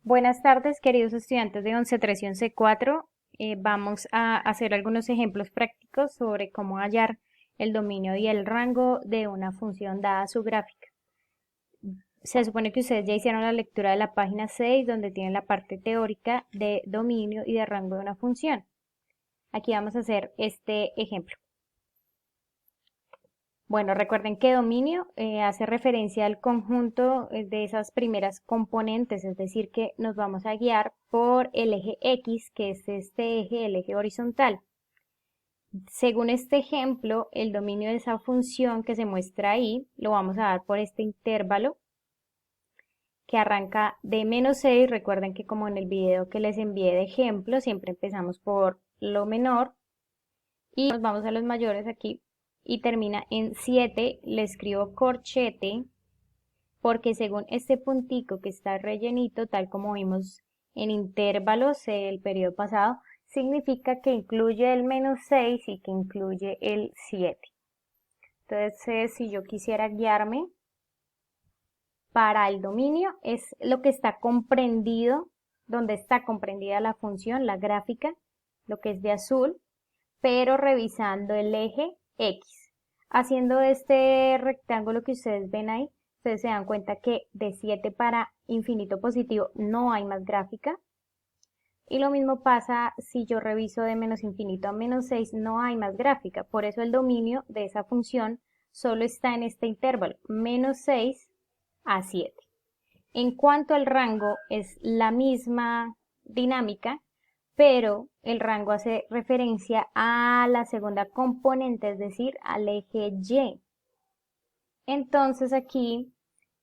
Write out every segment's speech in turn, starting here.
Buenas tardes, queridos estudiantes de 11.3 y 11.4. Vamos a hacer algunos ejemplos prácticos sobre cómo hallar el dominio y el rango de una función dada su gráfica. Se supone que ustedes ya hicieron la lectura de la página 6, donde tienen la parte teórica de dominio y de rango de una función. Aquí vamos a hacer este ejemplo. Bueno, recuerden que dominio hace referencia al conjunto de esas primeras componentes, es decir, que nos vamos a guiar por el eje X, que es este eje, el eje horizontal. Según este ejemplo, el dominio de esa función que se muestra ahí, lo vamos a dar por este intervalo que arranca de -6. Recuerden que como en el video que les envié de ejemplo, siempre empezamos por lo menor y nos vamos a los mayores aquí y termina en 7, le escribo corchete porque según este puntico que está rellenito, tal como vimos en intervalos el periodo pasado, significa que incluye el -6 y que incluye el 7. Entonces, si yo quisiera guiarme para el dominio, es lo que está comprendido, donde está comprendida la función, la gráfica, lo que es de azul, pero revisando el eje X. Haciendo este rectángulo que ustedes ven ahí, ustedes se dan cuenta que de 7 para infinito positivo no hay más gráfica. Y lo mismo pasa si yo reviso de menos infinito a -6, no hay más gráfica. Por eso el dominio de esa función solo está en este intervalo, -6 a 7. En cuanto al rango, es la misma dinámica, pero el rango hace referencia a la segunda componente, es decir, al eje Y. Entonces aquí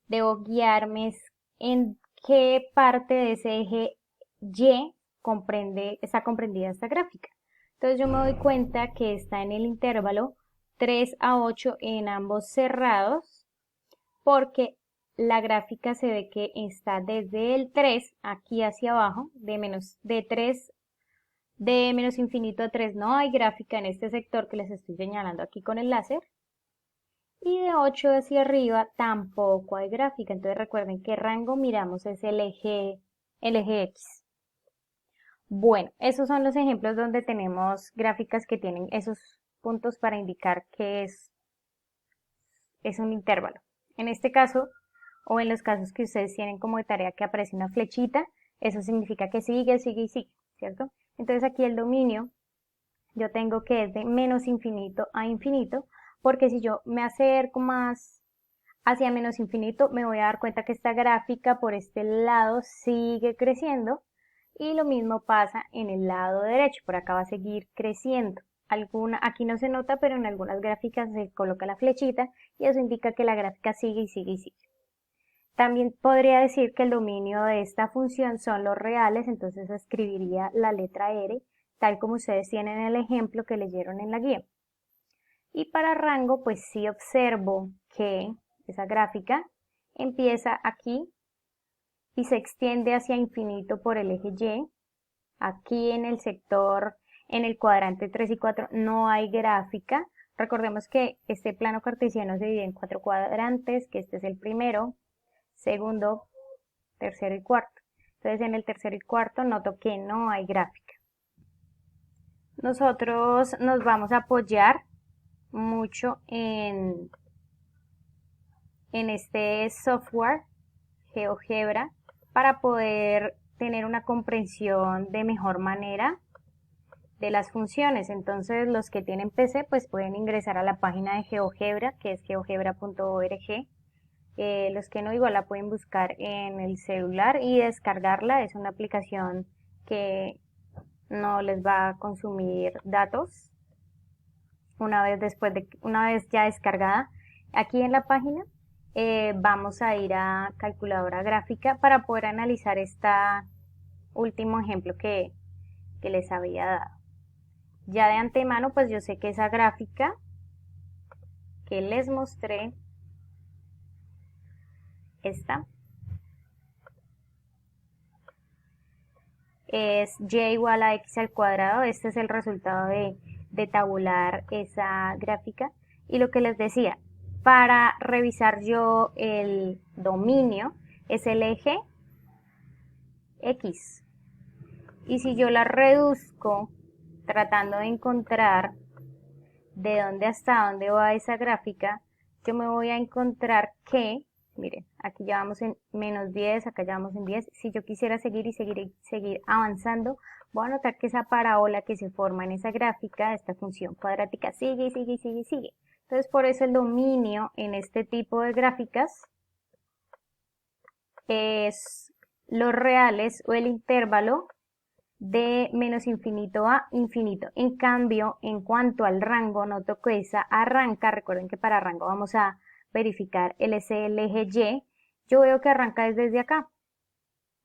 debo guiarme en qué parte de ese eje Y está comprendida esta gráfica. Entonces yo me doy cuenta que está en el intervalo 3 a 8 en ambos cerrados, porque la gráfica se ve que está desde el 3 aquí hacia abajo, de menos infinito a 3 no hay gráfica en este sector que les estoy señalando aquí con el láser. Y de 8 hacia arriba tampoco hay gráfica. Entonces recuerden qué rango miramos es el eje X. Bueno, esos son los ejemplos donde tenemos gráficas que tienen esos puntos para indicar que es un intervalo. En este caso, o en los casos que ustedes tienen como de tarea que aparece una flechita, eso significa que sigue, sigue y sigue, ¿cierto? Entonces aquí el dominio, yo tengo que es de menos infinito a infinito, porque si yo me acerco más hacia menos infinito, me voy a dar cuenta que esta gráfica por este lado sigue creciendo, y lo mismo pasa en el lado derecho, por acá va a seguir creciendo. Aquí no se nota, pero en algunas gráficas se coloca la flechita y eso indica que la gráfica sigue y sigue y sigue. También podría decir que el dominio de esta función son los reales, entonces escribiría la letra R, tal como ustedes tienen el ejemplo que leyeron en la guía. Y para rango, pues sí observo que esa gráfica empieza aquí y se extiende hacia infinito por el eje Y. Aquí en el sector, en el cuadrante 3 y 4 no hay gráfica. Recordemos que este plano cartesiano se divide en 4 cuadrantes, que este es el primero, segundo, tercero y cuarto. Entonces en el tercero y cuarto noto que no hay gráfica. Nosotros nos vamos a apoyar mucho en este software GeoGebra para poder tener una comprensión de mejor manera de las funciones. Entonces los que tienen PC pues pueden ingresar a la página de GeoGebra, que es geogebra.org. Los que no, igual la pueden buscar en el celular y descargarla. Es una aplicación que no les va a consumir datos una vez ya descargada. Aquí en la página vamos a ir a calculadora gráfica para poder analizar este último ejemplo que les había dado. Ya de antemano pues yo sé que esa gráfica que les mostré, esta, es y igual a x al cuadrado. Este es el resultado de tabular esa gráfica. Y lo que les decía, para revisar yo el dominio, es el eje X. Y si yo la reduzco tratando de encontrar de dónde hasta dónde va esa gráfica, yo me voy a encontrar que, miren, aquí ya vamos en -10, acá ya vamos en 10. Si yo quisiera seguir y seguir avanzando, voy a notar que esa parábola que se forma en esa gráfica, esta función cuadrática, sigue y sigue y sigue y sigue. Entonces, por eso el dominio en este tipo de gráficas es los reales o el intervalo de menos infinito a infinito. En cambio, en cuanto al rango, noto que esa arranca, recuerden que para rango vamos a verificar el eje Y, yo veo que arranca desde acá,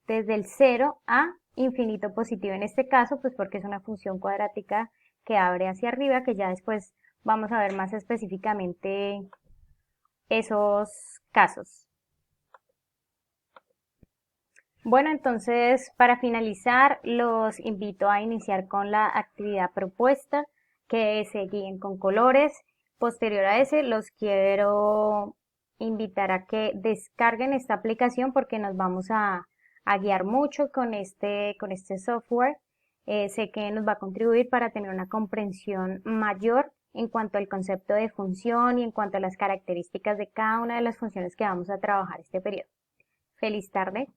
desde el 0 a infinito positivo. En este caso, pues porque es una función cuadrática que abre hacia arriba, que ya después vamos a ver más específicamente esos casos. Bueno, entonces para finalizar, los invito a iniciar con la actividad propuesta, que se guíen con colores. Posterior a ese, los quiero invitar a que descarguen esta aplicación porque nos vamos a guiar mucho con este software. Sé que nos va a contribuir para tener una comprensión mayor en cuanto al concepto de función y en cuanto a las características de cada una de las funciones que vamos a trabajar este periodo. Feliz tarde.